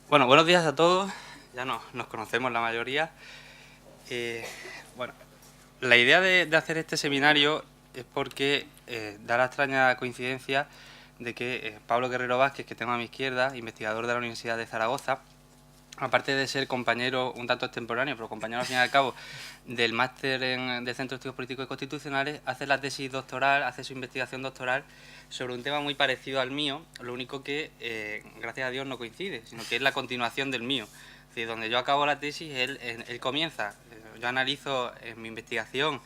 Bueno, buenos días a todos. Ya nos conocemos la mayoría. Eh, bueno, la idea de hacer este seminario es porque da la extraña coincidencia de que Pablo Guerrero Vázquez, que tengo a mi izquierda, investigador de la Universidad de Zaragoza, aparte de ser compañero un tanto extemporáneo, pero compañero al fin y al cabo del máster del Centro de Estudios Políticos y Constitucionales, hace la tesis doctoral, hace su investigación doctoral sobre un tema muy parecido al mío, lo único que, gracias a Dios, no coincide, sino que es la continuación del mío. Es decir, donde yo acabo la tesis, él comienza. Yo analizo en mi investigación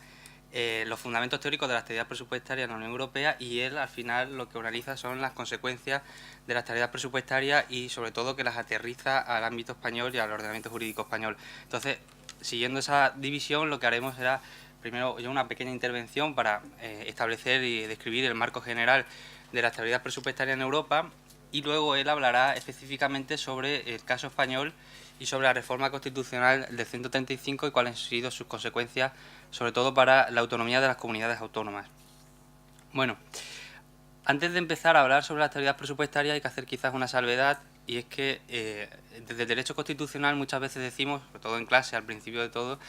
los fundamentos teóricos de la estabilidad presupuestaria en la Unión Europea y él al final lo que analiza son las consecuencias de la estabilidad presupuestaria y sobre todo que las aterriza al ámbito español y al ordenamiento jurídico español. Entonces, siguiendo esa división, lo que haremos será primero yo una pequeña intervención para establecer y describir el marco general de la estabilidad presupuestaria en Europa y luego él hablará específicamente sobre el caso español y sobre la reforma constitucional del 135 y cuáles han sido sus consecuencias, sobre todo para la autonomía de las comunidades autónomas. Bueno, antes de empezar a hablar sobre la estabilidad presupuestaria hay que hacer quizás una salvedad y es que desde el derecho constitucional muchas veces decimos, sobre todo en clase al principio de todo,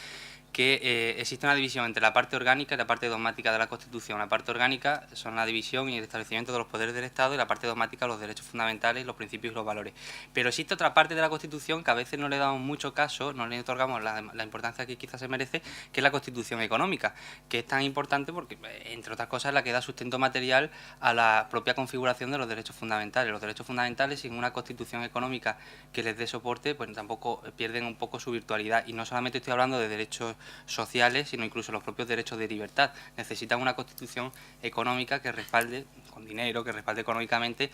que existe una división entre la parte orgánica y la parte dogmática de la Constitución. La parte orgánica son la división y el establecimiento de los poderes del Estado y la parte dogmática los derechos fundamentales, los principios y los valores. Pero existe otra parte de la Constitución que a veces no le damos mucho caso, no le otorgamos la importancia que quizás se merece, que es la Constitución económica, que es tan importante porque, entre otras cosas, es la que da sustento material a la propia configuración de los derechos fundamentales. Los derechos fundamentales, sin una Constitución económica que les dé soporte, pues tampoco pierden un poco su virtualidad. Y no solamente estoy hablando de derechos sociales, sino incluso los propios derechos de libertad. Necesitan una constitución económica que respalde, con dinero, que respalde económicamente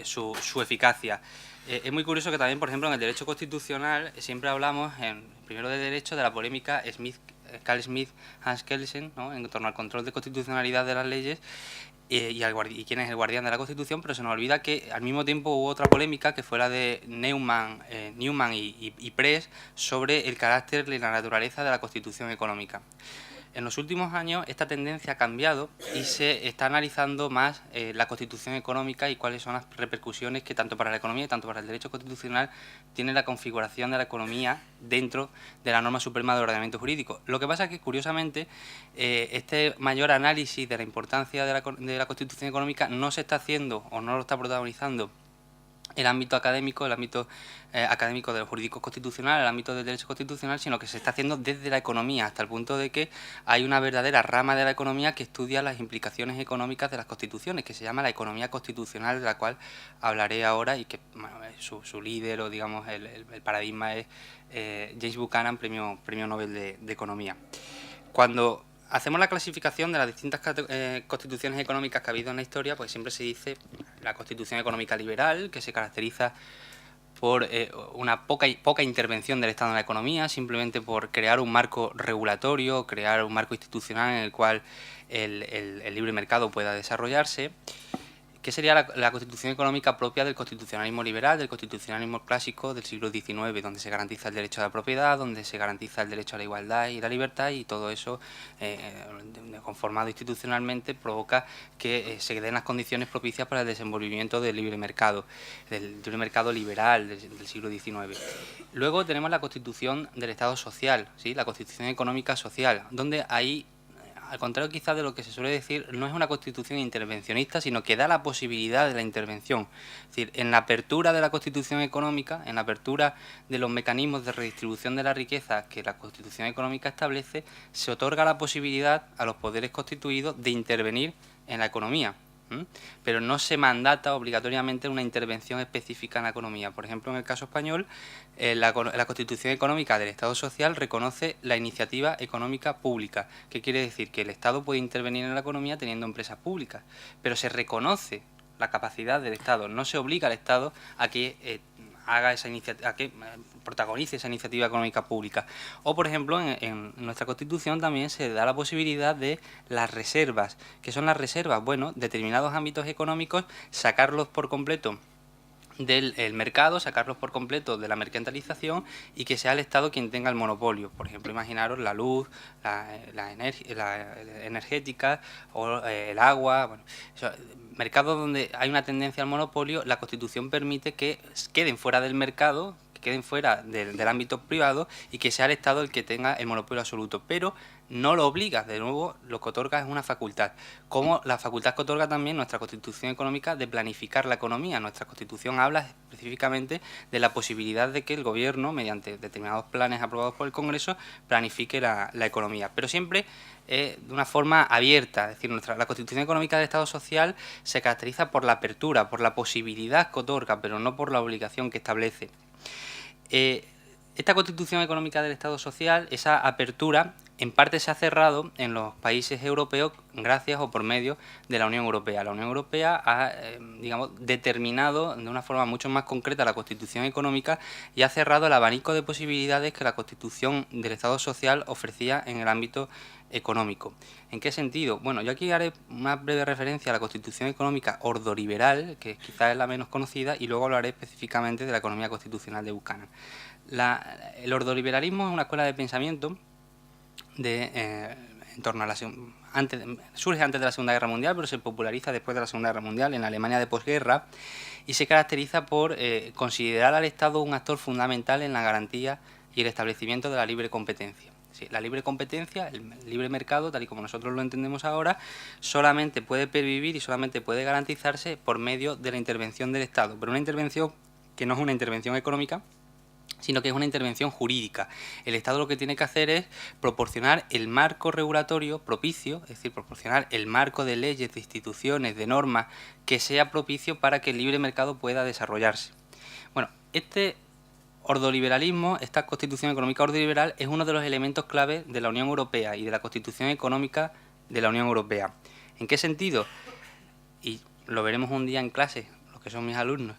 su eficacia. Es muy curioso que también, por ejemplo, en el derecho constitucional siempre hablamos, primero de derecho, de la polémica Carl Smith, Hans Kelsen, ¿no?, en torno al control de constitucionalidad de las leyes, y quién es el guardián de la Constitución, pero se nos olvida que al mismo tiempo hubo otra polémica que fue la de Newman y Press sobre el carácter y la naturaleza de la Constitución económica. En los últimos años esta tendencia ha cambiado y se está analizando más la Constitución económica y cuáles son las repercusiones que tanto para la economía y tanto para el derecho constitucional tiene la configuración de la economía dentro de la norma suprema del ordenamiento jurídico. Lo que pasa es que, curiosamente, este mayor análisis de la importancia de la Constitución económica no se está haciendo o no lo está protagonizando el ámbito académico, académico de los jurídicos constitucionales, el ámbito del derecho constitucional, sino que se está haciendo desde la economía, hasta el punto de que hay una verdadera rama de la economía que estudia las implicaciones económicas de las constituciones, que se llama la economía constitucional, de la cual hablaré ahora y que, bueno, su líder o digamos el paradigma es James Buchanan, premio Nobel de Economía. Cuando hacemos la clasificación de las distintas constituciones económicas que ha habido en la historia, pues siempre se dice la constitución económica liberal, que se caracteriza por una poca intervención del Estado en la economía, simplemente por crear un marco regulatorio, crear un marco institucional en el cual el libre mercado pueda desarrollarse. ¿Qué sería la constitución económica propia del constitucionalismo liberal, del constitucionalismo clásico del siglo XIX, donde se garantiza el derecho a la propiedad, donde se garantiza el derecho a la igualdad y la libertad, y todo eso, conformado institucionalmente, provoca que se den las condiciones propicias para el desenvolvimiento del libre mercado liberal del siglo XIX. Luego tenemos la constitución del Estado social, ¿sí?, la constitución económica social, donde ahí, al contrario quizás de lo que se suele decir, no es una constitución intervencionista, sino que da la posibilidad de la intervención. Es decir, en la apertura de la constitución económica, en la apertura de los mecanismos de redistribución de la riqueza que la constitución económica establece, se otorga la posibilidad a los poderes constituidos de intervenir en la economía. Pero no se mandata obligatoriamente una intervención específica en la economía. Por ejemplo, en el caso español, la Constitución Económica del Estado Social reconoce la iniciativa económica pública. ¿Qué quiere decir? Que el Estado puede intervenir en la economía teniendo empresas públicas, pero se reconoce la capacidad del Estado. No se obliga al Estado a que haga esa iniciativa, a que protagonice esa iniciativa económica pública. O, por ejemplo, en nuestra Constitución también se da la posibilidad de las reservas. ¿Qué son las reservas? Bueno, determinados ámbitos económicos, sacarlos por completo del mercado, sacarlos por completo de la mercantilización y que sea el Estado quien tenga el monopolio. Por ejemplo, imaginaros la luz, la energética o el agua. Bueno, mercados donde hay una tendencia al monopolio, la Constitución permite que queden fuera del mercado, que queden fuera del ámbito privado y que sea el Estado el que tenga el monopolio absoluto. Pero no lo obliga, de nuevo, lo que otorga es una facultad, como la facultad que otorga también nuestra Constitución económica de planificar la economía. Nuestra Constitución habla específicamente de la posibilidad de que el Gobierno, mediante determinados planes aprobados por el Congreso, planifique la economía, pero siempre de una forma abierta. Es decir, la Constitución económica del Estado social se caracteriza por la apertura, por la posibilidad que otorga, pero no por la obligación que establece. Esta Constitución económica del Estado social, esa apertura, en parte se ha cerrado en los países europeos gracias o por medio de la Unión Europea. La Unión Europea ha, digamos, determinado de una forma mucho más concreta la Constitución económica y ha cerrado el abanico de posibilidades que la Constitución del Estado social ofrecía en el ámbito económico. ¿En qué sentido? Bueno, yo aquí haré una breve referencia a la Constitución económica ordoliberal, que quizás es la menos conocida, y luego hablaré específicamente de la economía constitucional de Buchanan. El ordoliberalismo es una escuela de pensamiento en torno a surge antes de la Segunda Guerra Mundial, pero se populariza después de la Segunda Guerra Mundial en la Alemania de posguerra y se caracteriza por considerar al Estado un actor fundamental en la garantía y el establecimiento de la libre competencia. Sí, la libre competencia, el libre mercado, tal y como nosotros lo entendemos ahora, solamente puede pervivir y solamente puede garantizarse por medio de la intervención del Estado, pero una intervención que no es una intervención económica, sino que es una intervención jurídica. El Estado lo que tiene que hacer es proporcionar el marco regulatorio propicio, es decir, proporcionar el marco de leyes, de instituciones, de normas que sea propicio para que el libre mercado pueda desarrollarse. Bueno, este ordoliberalismo, esta Constitución económica ordoliberal, es uno de los elementos clave de la Unión Europea y de la Constitución económica de la Unión Europea. ¿En qué sentido? Y lo veremos un día en clase, los que son mis alumnos.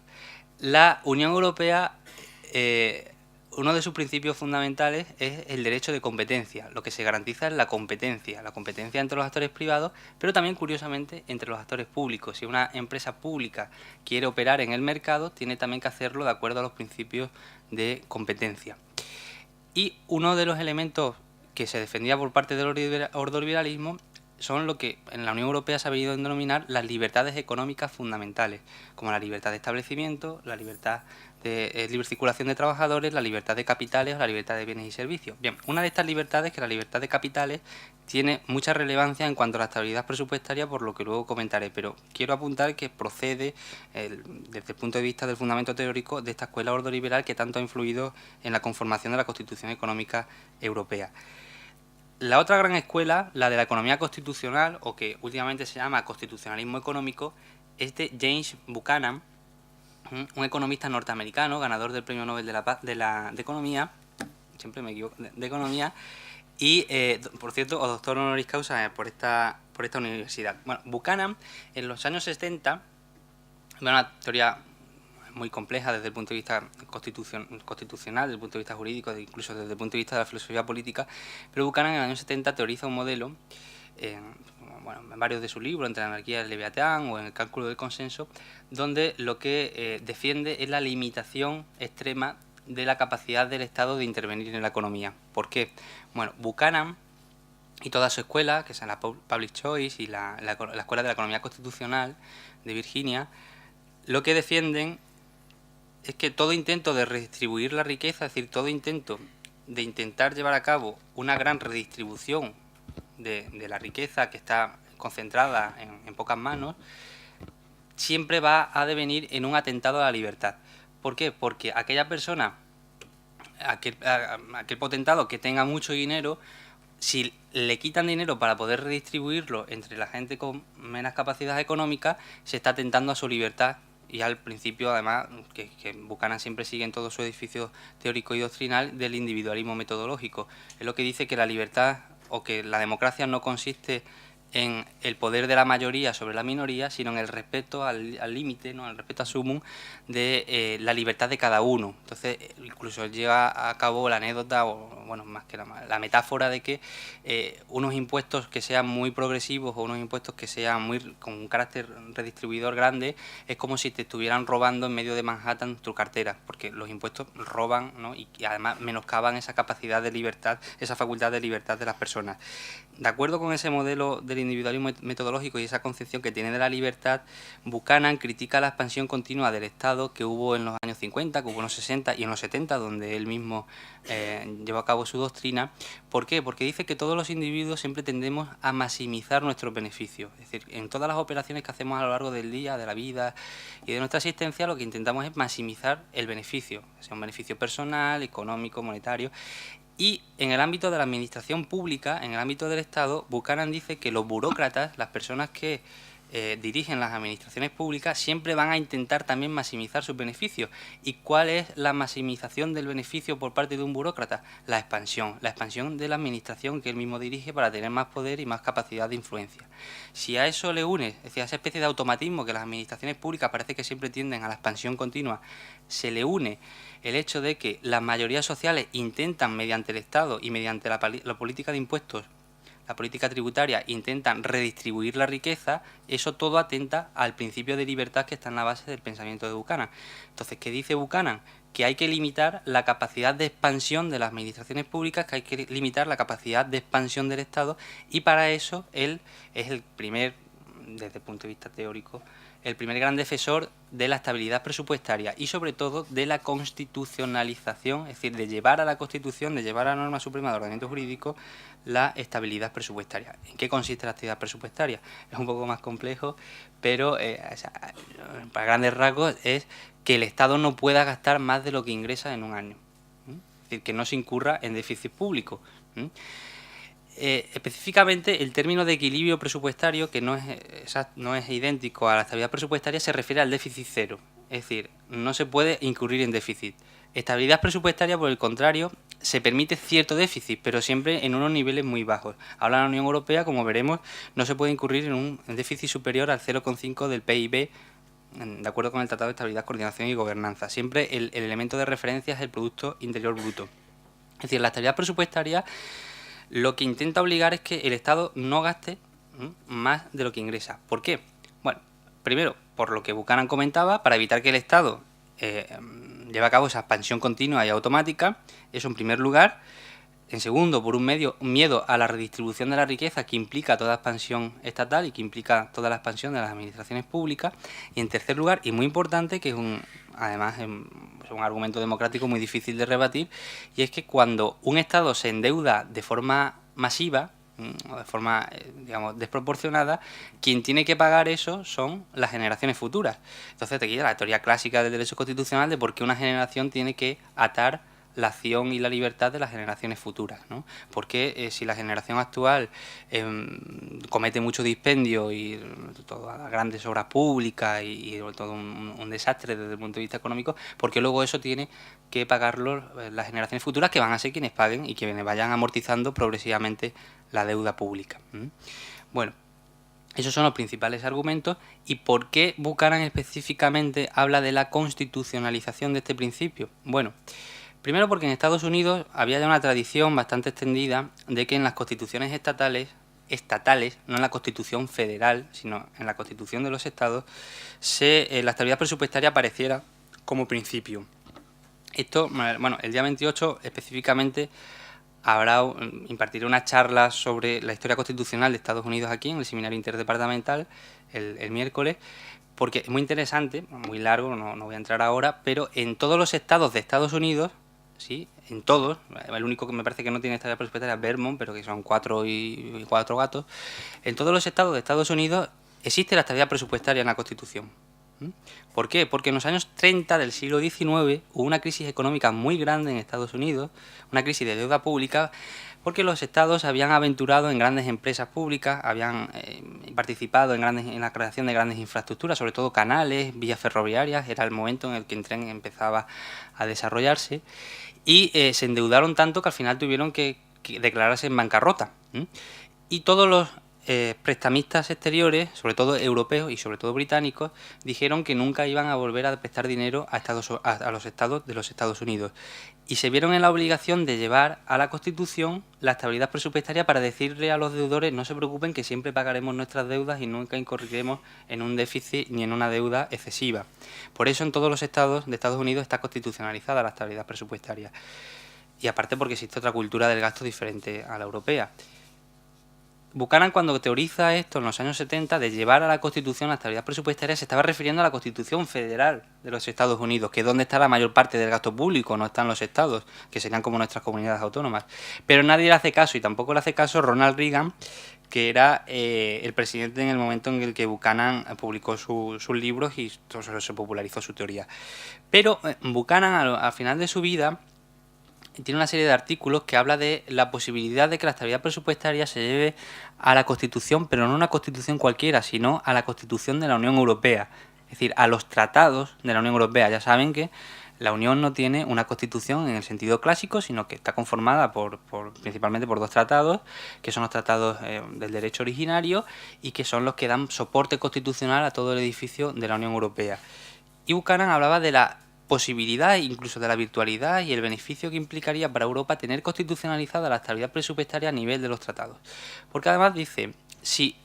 La Unión Europea, uno de sus principios fundamentales es el derecho de competencia. Lo que se garantiza es la competencia entre los actores privados, pero también, curiosamente, entre los actores públicos. Si una empresa pública quiere operar en el mercado, tiene también que hacerlo de acuerdo a los principios de competencia. Y uno de los elementos que se defendía por parte del ordoliberalismo son lo que en la Unión Europea se ha venido a denominar las libertades económicas fundamentales, como la libertad de establecimiento, la libertad de libre circulación de trabajadores, la libertad de capitales o la libertad de bienes y servicios. Bien, una de estas libertades, que es la libertad de capitales, tiene mucha relevancia en cuanto a la estabilidad presupuestaria, por lo que luego comentaré, pero quiero apuntar que procede desde el punto de vista del fundamento teórico de esta escuela ordoliberal que tanto ha influido en la conformación de la Constitución Económica Europea. La otra gran escuela, la de la economía constitucional, o que últimamente se llama constitucionalismo económico, es de James Buchanan, un economista norteamericano, ganador del Premio Nobel de la Paz de Economía, siempre me equivoco, de Economía, y, por cierto, doctor honoris causa por esta universidad. Bueno, Buchanan, en los años 70, una teoría muy compleja desde el punto de vista constitucional, desde el punto de vista jurídico, incluso desde el punto de vista de la filosofía política, pero Buchanan en el año 70 teoriza un modelo, en varios de sus libros, entre la anarquía del Leviatán o en el cálculo del consenso, donde lo que defiende es la limitación extrema de la capacidad del Estado de intervenir en la economía. ¿Por qué? Bueno, Buchanan y toda su escuela, que es la Public Choice y la Escuela de la Economía Constitucional de Virginia, lo que defienden es que todo intento de redistribuir la riqueza, es decir, todo intento de intentar llevar a cabo una gran redistribución de la riqueza que está concentrada en pocas manos, siempre va a devenir en un atentado a la libertad. ¿Por qué? Porque aquella persona, aquel potentado que tenga mucho dinero, si le quitan dinero para poder redistribuirlo entre la gente con menos capacidad económica, se está atentando a su libertad. Y al principio, además, que Buchanan siempre sigue en todo su edificio teórico y doctrinal del individualismo metodológico. Es lo que dice que la libertad o que la democracia no consiste en el poder de la mayoría sobre la minoría, sino en el respeto al límite, ¿no?, el respeto a sumum de la libertad de cada uno. Entonces, incluso lleva a cabo la anécdota, o bueno, más que la metáfora de que unos impuestos que sean muy progresivos o unos impuestos que sean con un carácter redistribuidor grande, es como si te estuvieran robando en medio de Manhattan tu cartera, porque los impuestos roban, ¿no?, y además menoscaban esa capacidad de libertad, esa facultad de libertad de las personas. De acuerdo con ese modelo del individualismo metodológico y esa concepción que tiene de la libertad, Buchanan critica la expansión continua del Estado que hubo en los años 50, que hubo en los 60 y en los 70, donde él mismo llevó a cabo su doctrina. ¿Por qué? Porque dice que todos los individuos siempre tendemos a maximizar nuestros beneficios. Es decir, en todas las operaciones que hacemos a lo largo del día, de la vida y de nuestra existencia, lo que intentamos es maximizar el beneficio, sea un beneficio personal, económico, monetario. Y en el ámbito de la administración pública, en el ámbito del Estado, Buchanan dice que los burócratas, las personas que dirigen las administraciones públicas, siempre van a intentar también maximizar sus beneficios. ¿Y cuál es la maximización del beneficio por parte de un burócrata? La expansión de la administración que él mismo dirige para tener más poder y más capacidad de influencia. Si a eso le une, es decir, a esa especie de automatismo que las administraciones públicas parece que siempre tienden a la expansión continua, se le une el hecho de que las mayorías sociales intentan, mediante el Estado y mediante la política de impuestos, la política tributaria, intentan redistribuir la riqueza, eso todo atenta al principio de libertad que está en la base del pensamiento de Buchanan. Entonces, ¿qué dice Buchanan? Que hay que limitar la capacidad de expansión de las administraciones públicas, que hay que limitar la capacidad de expansión del Estado, y para eso él es el primer, desde el punto de vista teórico, el primer gran defensor de la estabilidad presupuestaria y sobre todo de la constitucionalización, es decir, de llevar a la Constitución, de llevar a la norma suprema de ordenamiento jurídico la estabilidad presupuestaria. ¿En qué consiste la estabilidad presupuestaria? Es un poco más complejo, pero para grandes rasgos es que el Estado no pueda gastar más de lo que ingresa en un año. Es decir, que no se incurra en déficit público. Específicamente el término de equilibrio presupuestario, que no es idéntico a la estabilidad presupuestaria, se refiere al déficit cero, es decir, no se puede incurrir en déficit. Estabilidad presupuestaria, por el contrario, se permite cierto déficit, pero siempre en unos niveles muy bajos. Ahora en la Unión Europea, como veremos, no se puede incurrir en un déficit superior al 0,5 del PIB, de acuerdo con el Tratado de Estabilidad, Coordinación y Gobernanza. Siempre el elemento de referencia es el Producto Interior Bruto. Es decir, la estabilidad presupuestaria lo que intenta obligar es que el Estado no gaste más de lo que ingresa. ¿Por qué? Bueno, primero, por lo que Buchanan comentaba, para evitar que el Estado lleve a cabo esa expansión continua y automática, eso en primer lugar. En segundo, por un miedo a la redistribución de la riqueza que implica toda expansión estatal y que implica toda la expansión de las administraciones públicas. Y en tercer lugar, y muy importante, que es además es un argumento democrático muy difícil de rebatir, y es que cuando un Estado se endeuda de forma masiva, o de forma, digamos, desproporcionada, quien tiene que pagar eso son las generaciones futuras. Entonces te queda la teoría clásica del derecho constitucional de por qué una generación tiene que atar la acción y la libertad de las generaciones futuras, ¿no? Porque si la generación actual comete mucho dispendio y todas las grandes obras públicas y todo un desastre desde el punto de vista económico, porque luego eso tiene que pagarlo las generaciones futuras, que van a ser quienes paguen y quienes vayan amortizando progresivamente la deuda pública. Bueno, esos son los principales argumentos. ¿Y por qué Buchanan específicamente habla de la constitucionalización de este principio? Bueno, primero porque en Estados Unidos había ya una tradición bastante extendida de que en las constituciones estatales, no en la Constitución federal, sino en la Constitución de los estados, la estabilidad presupuestaria apareciera como principio. Esto, bueno, el día 28 específicamente impartiré una charla sobre la historia constitucional de Estados Unidos aquí en el seminario interdepartamental el miércoles, porque es muy interesante, muy largo, no voy a entrar ahora, pero en todos los estados de Estados Unidos, sí, en todos, el único que me parece que no tiene estabilidad presupuestaria es Vermont, pero que son 4 gatos, en todos los estados de Estados Unidos existe la estabilidad presupuestaria en la Constitución. ¿Por qué? Porque en los años 30 del siglo XIX hubo una crisis económica muy grande en Estados Unidos, una crisis de deuda pública, porque los estados habían aventurado en grandes empresas públicas, habían participado en la creación de grandes infraestructuras, sobre todo canales, vías ferroviarias, era el momento en el que el tren empezaba a desarrollarse, y se endeudaron tanto que al final tuvieron que declararse en bancarrota. Y todos los prestamistas exteriores, sobre todo europeos y sobre todo británicos, dijeron que nunca iban a volver a prestar dinero a los estados de los Estados Unidos. Y se vieron en la obligación de llevar a la Constitución la estabilidad presupuestaria para decirle a los deudores: no se preocupen, que siempre pagaremos nuestras deudas y nunca incurriremos en un déficit ni en una deuda excesiva. Por eso en todos los estados de Estados Unidos está constitucionalizada la estabilidad presupuestaria. Y aparte porque existe otra cultura del gasto diferente a la europea. Buchanan, cuando teoriza esto en los años 70, de llevar a la Constitución la estabilidad presupuestaria, se estaba refiriendo a la Constitución Federal de los Estados Unidos, que es donde está la mayor parte del gasto público, no están los estados, que serían como nuestras comunidades autónomas. Pero nadie le hace caso, y tampoco le hace caso Ronald Reagan, que era el presidente en el momento en el que Buchanan publicó sus libros y se popularizó su teoría. Pero Buchanan, al final de su vida, tiene una serie de artículos que habla de la posibilidad de que la estabilidad presupuestaria se lleve a la Constitución, pero no una Constitución cualquiera, sino a la Constitución de la Unión Europea, es decir, a los tratados de la Unión Europea. Ya saben que la Unión no tiene una Constitución en el sentido clásico, sino que está conformada principalmente por dos tratados, que son los tratados del derecho originario y que son los que dan soporte constitucional a todo el edificio de la Unión Europea. Y Buchanan hablaba de la posibilidad, incluso de la virtualidad y el beneficio que implicaría para Europa tener constitucionalizada la estabilidad presupuestaria a nivel de los tratados. Porque además dice, si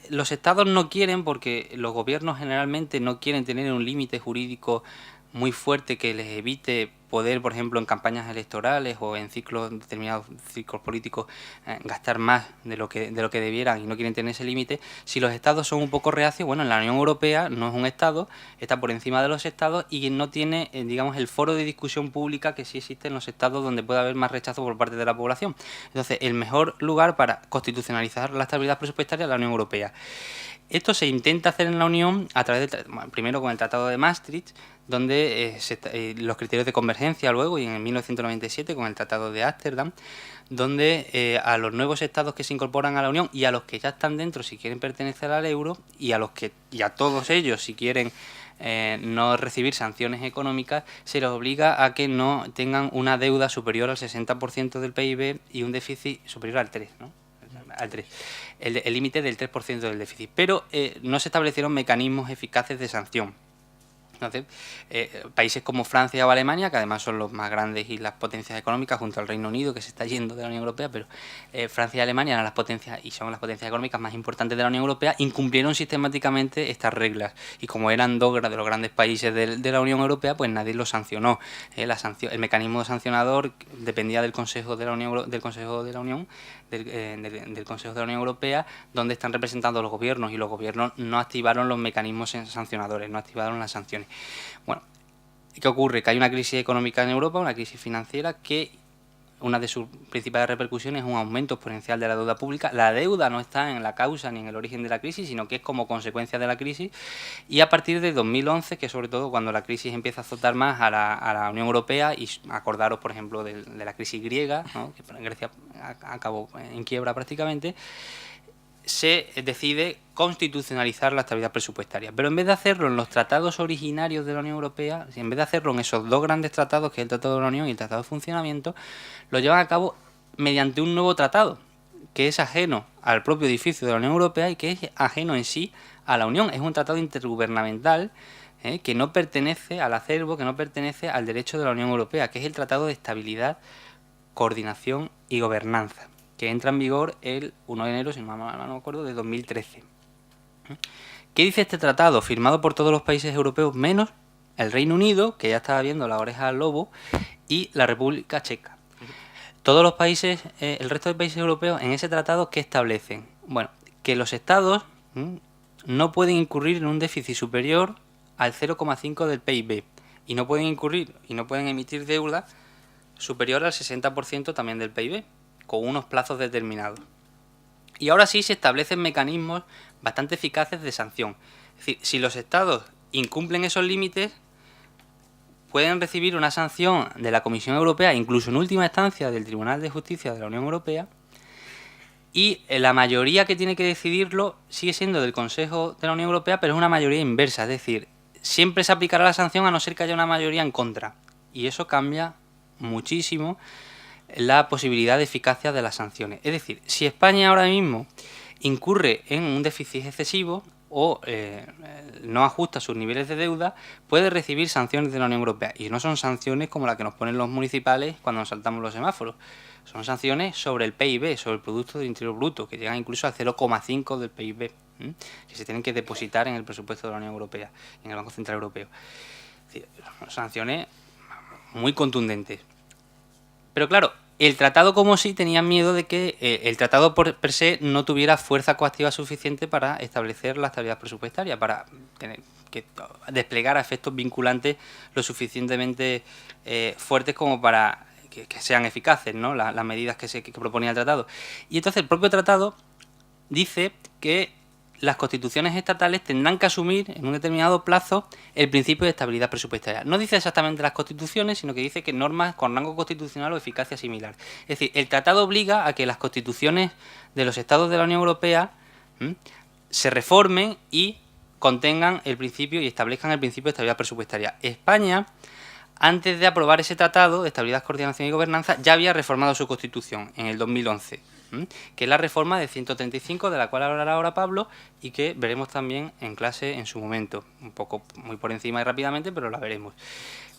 los estados no quieren, porque los gobiernos generalmente no quieren tener un límite jurídico muy fuerte que les evite poder, por ejemplo, en campañas electorales o en determinados ciclos políticos, gastar más de lo que debieran, y no quieren tener ese límite. Si los estados son un poco reacios, bueno, en la Unión Europea no es un estado, está por encima de los estados y no tiene, digamos, el foro de discusión pública que sí existe en los estados, donde puede haber más rechazo por parte de la población. Entonces, el mejor lugar para constitucionalizar la estabilidad presupuestaria es la Unión Europea. Esto se intenta hacer en la Unión a través primero con el Tratado de Maastricht, donde los criterios de convergencia, luego, y en 1997 con el Tratado de Ámsterdam, donde a los nuevos estados que se incorporan a la Unión y a los que ya están dentro si quieren pertenecer al euro, y a todos ellos si quieren no recibir sanciones económicas, se les obliga a que no tengan una deuda superior al 60% del PIB y un déficit superior al 3%, ¿no? Al 3%. El límite del 3% del déficit. Pero no se establecieron mecanismos eficaces de sanción. Entonces, países como Francia o Alemania, que además son los más grandes y las potencias económicas, junto al Reino Unido, que se está yendo de la Unión Europea, pero Francia y Alemania eran las potencias y son las potencias económicas más importantes de la Unión Europea, incumplieron sistemáticamente estas reglas. Y como eran dos de los grandes países de la Unión Europea, pues nadie los sancionó. El mecanismo sancionador dependía del Consejo de la Unión, del Consejo de la Unión, del Consejo de la Unión Europea, donde están representados los gobiernos, y los gobiernos no activaron los mecanismos sancionadores, no activaron las sanciones. Bueno, ¿qué ocurre? Que hay una crisis económica en Europa, una crisis financiera, que una de sus principales repercusiones es un aumento exponencial de la deuda pública. La deuda no está en la causa ni en el origen de la crisis, sino que es como consecuencia de la crisis. Y a partir de 2011, que sobre todo cuando la crisis empieza a azotar más a la Unión Europea, y acordaros, por ejemplo, de la crisis griega, ¿no? Que Grecia acabó en quiebra prácticamente, se decide constitucionalizar la estabilidad presupuestaria. Pero en vez de hacerlo en los tratados originarios de la Unión Europea, en vez de hacerlo en esos dos grandes tratados, que es el Tratado de la Unión y el Tratado de Funcionamiento, lo llevan a cabo mediante un nuevo tratado, que es ajeno al propio edificio de la Unión Europea y que es ajeno en sí a la Unión. Es un tratado intergubernamental que no pertenece al acervo, que no pertenece al derecho de la Unión Europea, que es el Tratado de Estabilidad, Coordinación y Gobernanza, que entra en vigor el 1 de enero, si no me acuerdo, de 2013. ¿Qué dice este tratado? Firmado por todos los países europeos, menos el Reino Unido, que ya estaba viendo la oreja al lobo, y la República Checa. Todos los países, el resto de países europeos, en ese tratado, ¿qué establecen? Bueno, que los estados no pueden incurrir en un déficit superior al 0,5 del PIB, y no pueden incurrir y no pueden emitir deuda superior al 60% también del PIB, con unos plazos determinados. Y ahora sí se establecen mecanismos bastante eficaces de sanción. Es decir, si los estados incumplen esos límites, pueden recibir una sanción de la Comisión Europea, incluso en última instancia del Tribunal de Justicia de la Unión Europea, y la mayoría que tiene que decidirlo sigue siendo del Consejo de la Unión Europea, pero es una mayoría inversa, es decir, siempre se aplicará la sanción a no ser que haya una mayoría en contra. Y eso cambia muchísimo la posibilidad de eficacia de las sanciones. Es decir, si España ahora mismo incurre en un déficit excesivo o no ajusta sus niveles de deuda, puede recibir sanciones de la Unión Europea. Y no son sanciones como las que nos ponen los municipales cuando nos saltamos los semáforos. Son sanciones sobre el PIB, sobre el Producto Interior Bruto, que llegan incluso al 0,5 del PIB, que se tienen que depositar en el presupuesto de la Unión Europea, en el Banco Central Europeo. Es decir, sanciones muy contundentes. Pero claro, el tratado como sí tenía miedo de que el tratado per se no tuviera fuerza coactiva suficiente para establecer la estabilidad presupuestaria, para tener que desplegar efectos vinculantes lo suficientemente fuertes como para que sean eficaces, ¿no? Las medidas que proponía el tratado. Y entonces el propio tratado dice que las constituciones estatales tendrán que asumir en un determinado plazo el principio de estabilidad presupuestaria. No dice exactamente las constituciones, sino que dice que normas con rango constitucional o eficacia similar. Es decir, el tratado obliga a que las constituciones de los estados de la Unión Europea se reformen y contengan el principio y establezcan el principio de estabilidad presupuestaria. España, antes de aprobar ese tratado de estabilidad, coordinación y gobernanza, ya había reformado su constitución en el 2011. Que es la reforma de 135, de la cual hablará ahora Pablo, y que veremos también en clase en su momento, un poco muy por encima y rápidamente, pero la veremos.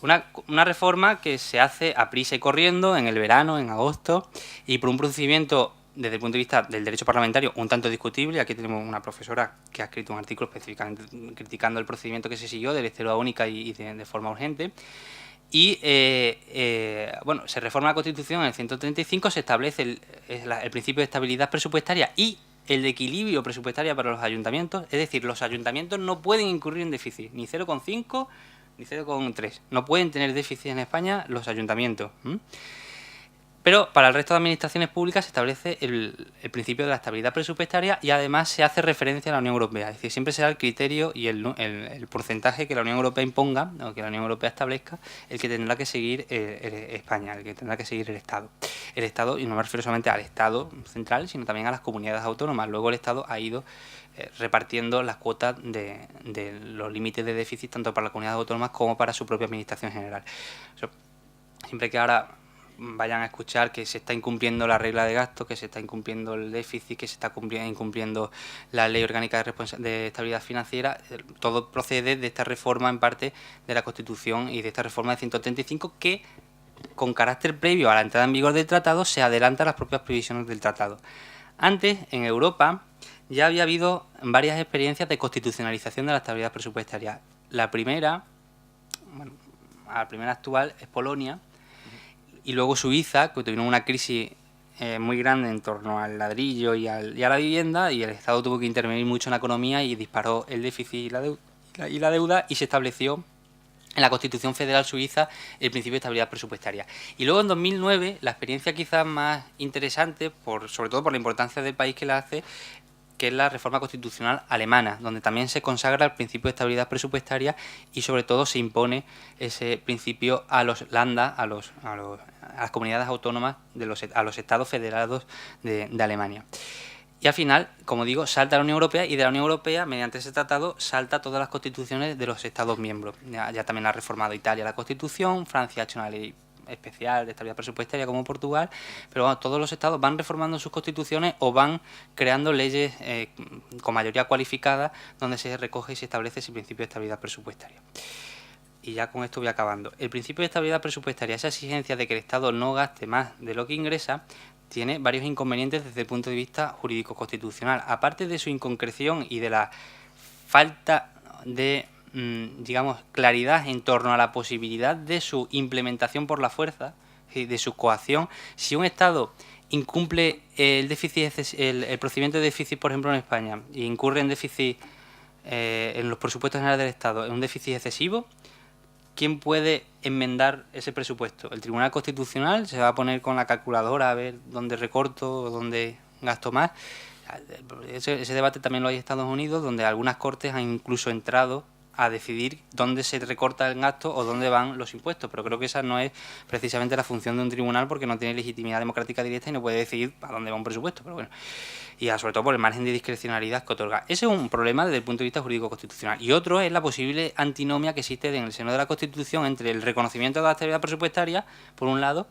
Una reforma que se hace a prisa y corriendo, en el verano, en agosto, y por un procedimiento, desde el punto de vista del derecho parlamentario, un tanto discutible. Aquí tenemos una profesora que ha escrito un artículo específicamente criticando el procedimiento que se siguió de lectura única y de forma urgente. Y bueno, se reforma la Constitución en el 135, se establece el principio de estabilidad presupuestaria y el de equilibrio presupuestario para los ayuntamientos. Es decir, los ayuntamientos no pueden incurrir en déficit, ni 0,5 ni 0,3. No pueden tener déficit en España los ayuntamientos. Pero para el resto de administraciones públicas se establece el principio de la estabilidad presupuestaria y además se hace referencia a la Unión Europea. Es decir, siempre será el criterio y el porcentaje que la Unión Europea imponga o que la Unión Europea establezca el que tendrá que seguir España, el que tendrá que seguir el Estado. El Estado, y no me refiero solamente al Estado central, sino también a las comunidades autónomas. Luego el Estado ha ido repartiendo las cuotas de los límites de déficit tanto para las comunidades autónomas como para su propia administración general. Siempre que ahora vayan a escuchar que se está incumpliendo la regla de gasto, que se está incumpliendo el déficit, que se está incumpliendo la ley orgánica de estabilidad financiera, todo procede de esta reforma en parte de la Constitución y de esta reforma de 135 que, con carácter previo a la entrada en vigor del tratado, se adelanta a las propias previsiones del tratado. Antes, en Europa, ya había habido varias experiencias de constitucionalización de la estabilidad presupuestaria. La primera actual es Polonia, y luego Suiza, que tuvieron una crisis muy grande en torno al ladrillo y a la vivienda, y el Estado tuvo que intervenir mucho en la economía y disparó el déficit y la deuda, y se estableció en la Constitución Federal Suiza el principio de estabilidad presupuestaria. Y luego en 2009, la experiencia quizás más interesante, sobre todo por la importancia del país que la hace, que es la reforma constitucional alemana, donde también se consagra el principio de estabilidad presupuestaria y sobre todo se impone ese principio a los Länder, a las comunidades autónomas, a los estados federados de Alemania. Y al final, como digo, salta a la Unión Europea, y de la Unión Europea, mediante ese tratado, salta todas las constituciones de los estados miembros. Ya también ha reformado Italia la Constitución, Francia ha hecho una ley especial de estabilidad presupuestaria como Portugal, pero bueno, todos los estados van reformando sus constituciones o van creando leyes con mayoría cualificada donde se recoge y se establece ese principio de estabilidad presupuestaria. Y ya con esto voy acabando. El principio de estabilidad presupuestaria, esa exigencia de que el Estado no gaste más de lo que ingresa, tiene varios inconvenientes desde el punto de vista jurídico-constitucional. Aparte de su inconcreción y de la falta de claridad en torno a la posibilidad de su implementación por la fuerza, de su coacción, si un Estado incumple el procedimiento de déficit, por ejemplo en España, y incurre en déficit en los presupuestos generales del Estado, en un déficit excesivo, ¿quién puede enmendar ese presupuesto? ¿El Tribunal Constitucional se va a poner con la calculadora a ver dónde recorto o dónde gasto más? Ese debate también lo hay en Estados Unidos, donde algunas cortes han incluso entrado a decidir dónde se recorta el gasto o dónde van los impuestos, pero creo que esa no es precisamente la función de un tribunal, porque no tiene legitimidad democrática directa y no puede decidir a dónde va un presupuesto, pero bueno, y sobre todo por el margen de discrecionalidad que otorga. Ese es un problema desde el punto de vista jurídico-constitucional, y otro es la posible antinomia que existe en el seno de la Constitución entre el reconocimiento de la estabilidad presupuestaria, por un lado,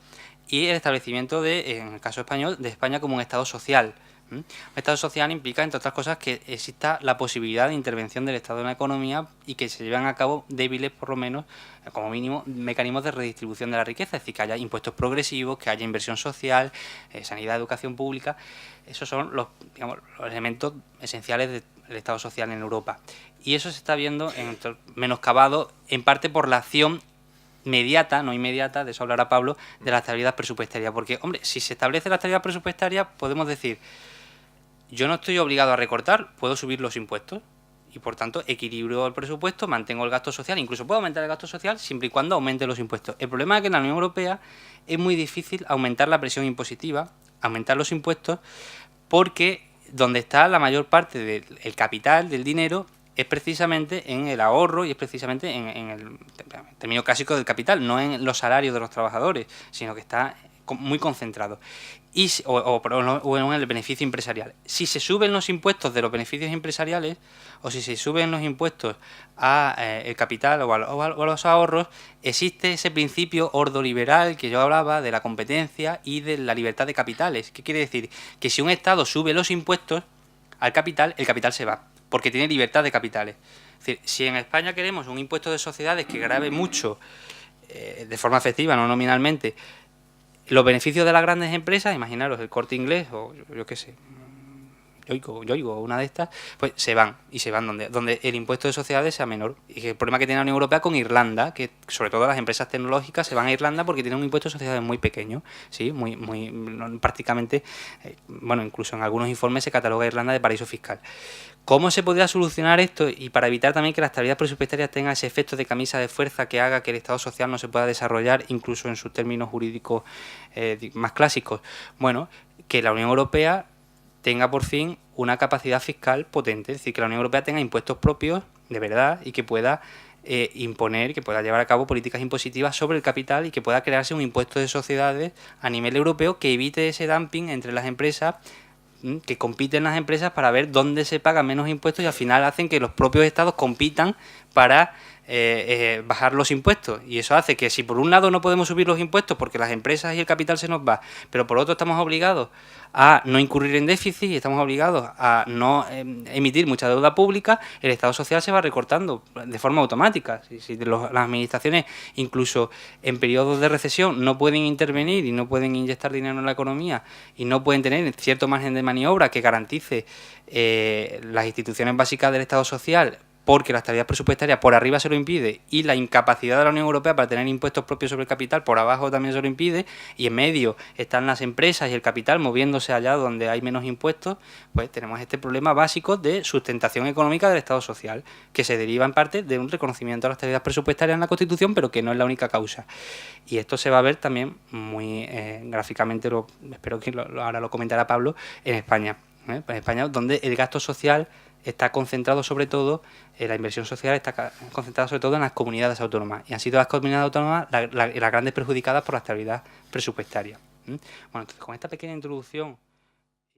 y el establecimiento en el caso español, de España como un Estado social, Un Estado social implica, entre otras cosas, que exista la posibilidad de intervención del Estado en la economía y que se lleven a cabo débiles, por lo menos, como mínimo, mecanismos de redistribución de la riqueza, es decir, que haya impuestos progresivos, que haya inversión social, sanidad, educación pública. Esos son digamos, los elementos esenciales del Estado social en Europa. Y eso se está viendo menoscabado, en parte por la acción mediata, no inmediata, de eso hablará Pablo, de la estabilidad presupuestaria. Porque, hombre, si se establece la estabilidad presupuestaria, podemos decir, yo no estoy obligado a recortar, puedo subir los impuestos y, por tanto, equilibro el presupuesto, mantengo el gasto social, incluso puedo aumentar el gasto social siempre y cuando aumente los impuestos. El problema es que en la Unión Europea es muy difícil aumentar la presión impositiva, aumentar los impuestos, porque donde está la mayor parte del capital, del dinero, es precisamente en el ahorro y es precisamente en el término clásico del capital, no en los salarios de los trabajadores, sino que está muy concentrado. O en el beneficio empresarial. Si se suben los impuestos de los beneficios empresariales o si se suben los impuestos a el capital o a los ahorros, existe ese principio ordoliberal que yo hablaba de la competencia y de la libertad de capitales. ¿Qué quiere decir? Que si un Estado sube los impuestos al capital, el capital se va, porque tiene libertad de capitales. Es decir, si en España queremos un impuesto de sociedades que grave mucho, de forma efectiva, no nominalmente, los beneficios de las grandes empresas, imaginaros el Corte Inglés o yo qué sé, Yoigo, una de estas, pues se van donde el impuesto de sociedades sea menor. Y el problema que tiene la Unión Europea con Irlanda, que sobre todo las empresas tecnológicas se van a Irlanda porque tienen un impuesto de sociedades muy pequeño, sí, prácticamente, bueno, incluso en algunos informes se cataloga a Irlanda de paraíso fiscal. ¿Cómo se podría solucionar esto? Y para evitar también que la estabilidad presupuestaria tenga ese efecto de camisa de fuerza que haga que el Estado social no se pueda desarrollar, incluso en sus términos jurídicos más clásicos. Bueno, que la Unión Europea tenga por fin una capacidad fiscal potente, es decir, que la Unión Europea tenga impuestos propios de verdad y que pueda imponer, que pueda llevar a cabo políticas impositivas sobre el capital y que pueda crearse un impuesto de sociedades a nivel europeo que evite ese dumping entre las empresas, que compiten las empresas para ver dónde se pagan menos impuestos y al final hacen que los propios estados compitan para bajar los impuestos. Y eso hace que si por un lado no podemos subir los impuestos porque las empresas y el capital se nos va, pero por otro estamos obligados a no incurrir en déficit y estamos obligados a no emitir mucha deuda pública, el Estado social se va recortando de forma automática. Si las administraciones, incluso en periodos de recesión, no pueden intervenir y no pueden inyectar dinero en la economía y no pueden tener cierto margen de maniobra que garantice las instituciones básicas del Estado social, porque la estabilidad presupuestaria por arriba se lo impide y la incapacidad de la Unión Europea para tener impuestos propios sobre el capital por abajo también se lo impide, y en medio están las empresas y el capital moviéndose allá donde hay menos impuestos, pues tenemos este problema básico de sustentación económica del Estado social, que se deriva en parte de un reconocimiento a la estabilidad presupuestaria en la Constitución, pero que no es la única causa. Y esto se va a ver también muy gráficamente, espero que ahora lo comentará Pablo, en España. Pues en España, donde el gasto social está concentrado sobre todo, la inversión social está concentrada sobre todo en las comunidades autónomas, y han sido las comunidades autónomas las grandes perjudicadas por la estabilidad presupuestaria. Bueno, entonces con esta pequeña introducción